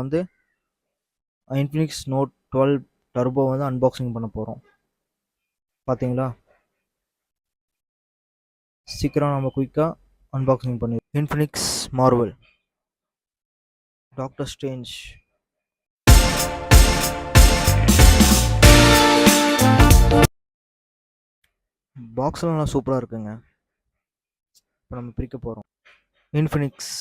வந்து Infinix note 12 turbo வந்து unboxing பண்ண போகிறோம். பார்த்தீங்களா, சீக்கிரம் நம்ம குயிக்காக அன்பாக்சிங் பண்ணி இன்ஃபினிக்ஸ் மார்வல் டாக்டர் ஸ்ட்ரேஞ்ச் பாக்ஸ்லாம் நல்லா சூப்பராக இருக்குங்க. இப்போ நம்ம பிரிக்க போகிறோம். இன்ஃபினிக்ஸ்